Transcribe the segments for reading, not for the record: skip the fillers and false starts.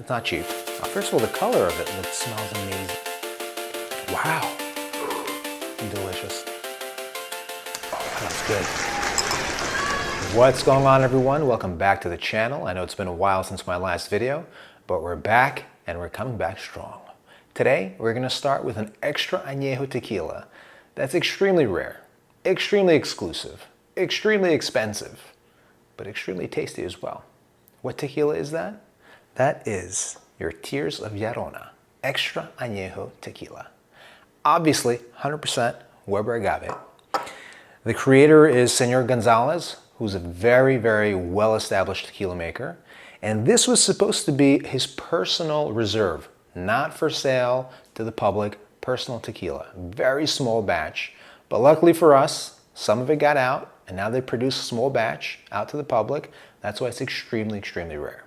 It's not cheap. First of all, the color of it smells amazing. Wow. Delicious. Oh, that's good. What's going on, everyone? Welcome back to the channel. I know it's been a while since my last video, but we're back and we're coming back strong. Today, we're going to start with an Extra Anejo Tequila that's extremely rare, extremely exclusive, extremely expensive, but extremely tasty as well. What tequila is that? That is your Tears of Llorona Extra Anejo Tequila. Obviously, 100% Weber agave. The creator is Senor Gonzalez, who's a very, very well-established tequila maker. And this was supposed to be his personal reserve, not for sale to the public, personal tequila. Very small batch. But luckily for us, some of it got out, and now they produce a small batch out to the public. That's why it's extremely, extremely rare.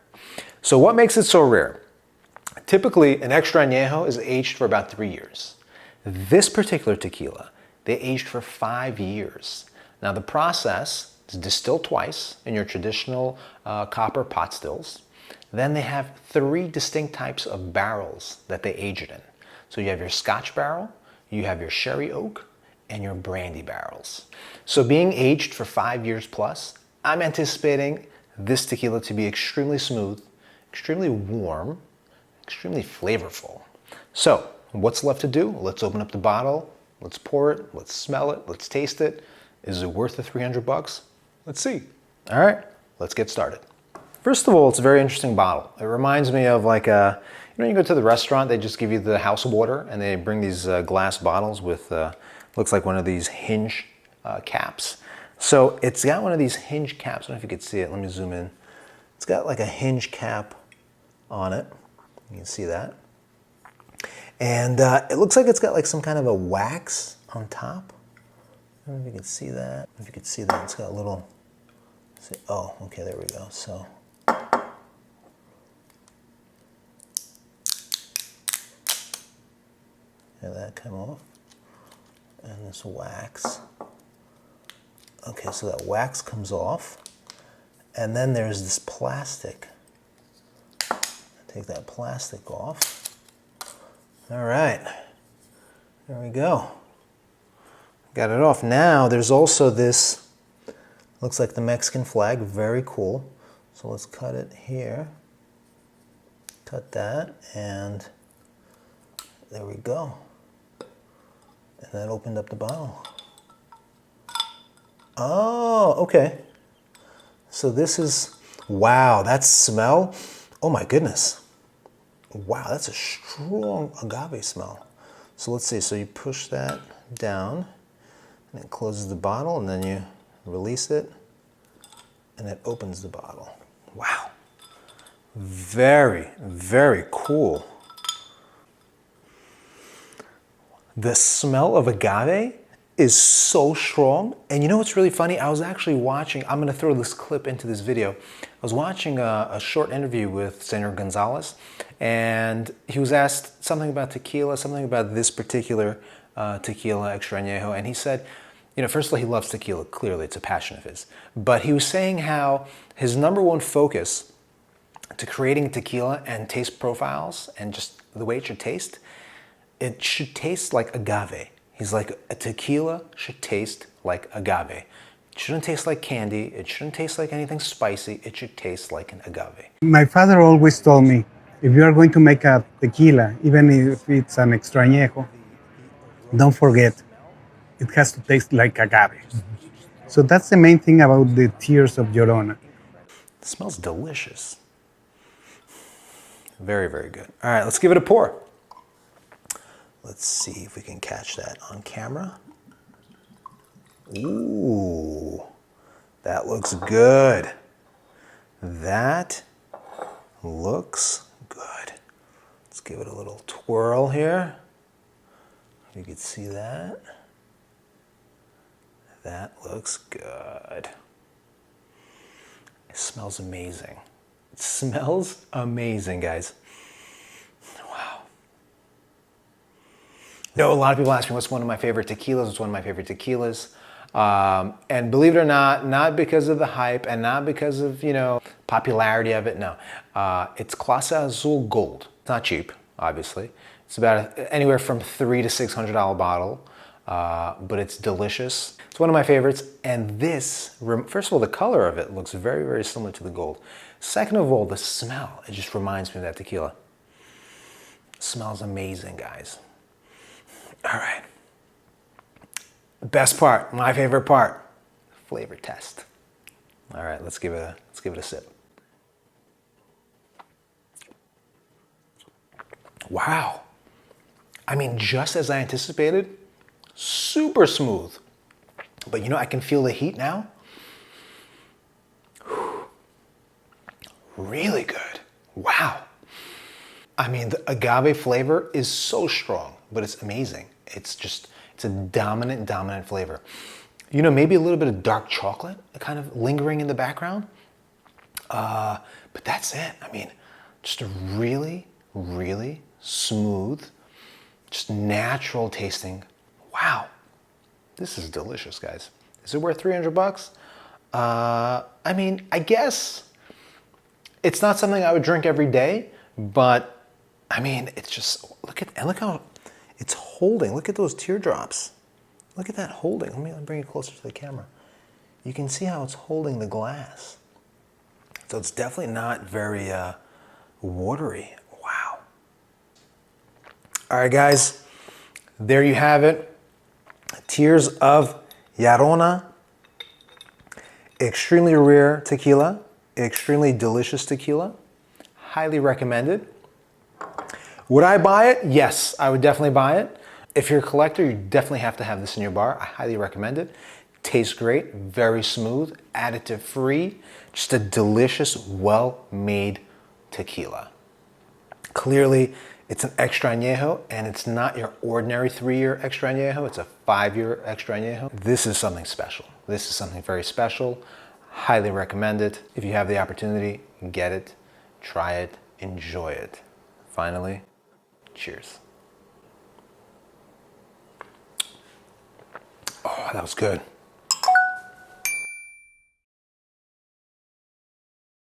So what makes it so rare? Typically, an Extra Añejo is aged for about 3 years. This particular tequila, they aged for 5 years. Now the process is distilled twice in your traditional copper pot stills. Then they have 3 distinct types of barrels that they age it in. So you have your Scotch barrel, you have your sherry oak, and your brandy barrels. So being aged for 5 years plus, I'm anticipating this tequila to be extremely smooth, extremely warm, extremely flavorful. So what's left to do? Let's open up the bottle, let's pour it, let's smell it, let's taste it. Is it worth the 300 bucks? Let's see. All right, let's get started. First of all, it's a very interesting bottle. It reminds me of like you go to the restaurant, they just give you the house water and they bring these glass bottles with, looks like one of these hinge caps. So it's got one of these hinge caps. I don't know if you could see it. Let me zoom in. It's got like a hinge cap on it. You can see that. And it looks like it's got like some kind of a wax on top. I don't know if you can see that. If you could see that, it's got a little, oh, okay, there we go. So. And that come off. And this wax. Okay, so that wax comes off. And then there's this plastic. Take that plastic off. All right, there we go. Got it off. Now there's also this, looks like the Mexican flag, very cool. So let's cut it here. Cut that, and there we go. And that opened up the bottle. Oh, okay. So this is, wow, that smell. Oh my goodness. Wow, that's a strong agave smell. So let's see, so you push that down and it closes the bottle and then you release it and it opens the bottle. Wow. Very, very cool. The smell of agave is so strong. And you know what's really funny? I was actually watching, I'm gonna throw this clip into this video. I was watching a short interview with Senor Gonzalez, and he was asked something about tequila, something about this particular tequila, Extra Añejo, and he said, you know, first of all, he loves tequila, clearly it's a passion of his, but he was saying how his #1 focus to creating tequila and taste profiles and just the way it should taste like agave. He's like, a tequila should taste like agave. It shouldn't taste like candy. It shouldn't taste like anything spicy. It should taste like an agave. My father always told me, if you are going to make a tequila, even if it's an Extra Añejo, don't forget, it has to taste like agave. So that's the main thing about the Tears of Llorona. It smells delicious. Very, very good. All right, let's give it a pour. Let's see if we can catch that on camera. Ooh, that looks good. That looks good. Let's give it a little twirl here. You can see that. That looks good. It smells amazing. It smells amazing, guys. No, a lot of people ask me what's one of my favorite tequilas. What's one of my favorite tequilas? And believe it or not because of the hype and not because of, popularity of it, no. It's Clase Azul Gold. It's not cheap, obviously. It's about anywhere from $300 to $600 bottle, but it's delicious. It's one of my favorites. And this, first of all, the color of it looks very, very similar to the gold. Second of all, the smell, it just reminds me of that tequila. It smells amazing, guys. All right. Best part, my favorite part, flavor test. All right, let's give it a sip. Wow. I mean, just as I anticipated, super smooth. But I can feel the heat now. Really good. Wow. I mean, the agave flavor is so strong, but it's amazing. It's a dominant flavor. Maybe a little bit of dark chocolate kind of lingering in the background. But that's it. I mean, just a really, really smooth, just natural tasting. Wow. This is delicious, guys. Is it worth $300? I mean, I guess it's not something I would drink every day, but I mean, it's just, look how it's holding. Look at those teardrops. Look at that holding. Let me bring it closer to the camera. You can see how it's holding the glass. So it's definitely not very watery. Wow. All right, guys, there you have it. Tears of Llorona. Extremely rare tequila. Extremely delicious tequila. Highly recommended. Would I buy it? Yes, I would definitely buy it. If you're a collector, you definitely have to have this in your bar. I highly recommend it. Tastes great, very smooth, additive free. Just a delicious, well-made tequila. Clearly, it's an Extra Anejo, and it's not your ordinary 3-year Extra Anejo. It's a 5-year Extra Anejo. This is something special. This is something very special. Highly recommend it. If you have the opportunity, get it, try it, enjoy it. Finally, cheers. Oh, that was good.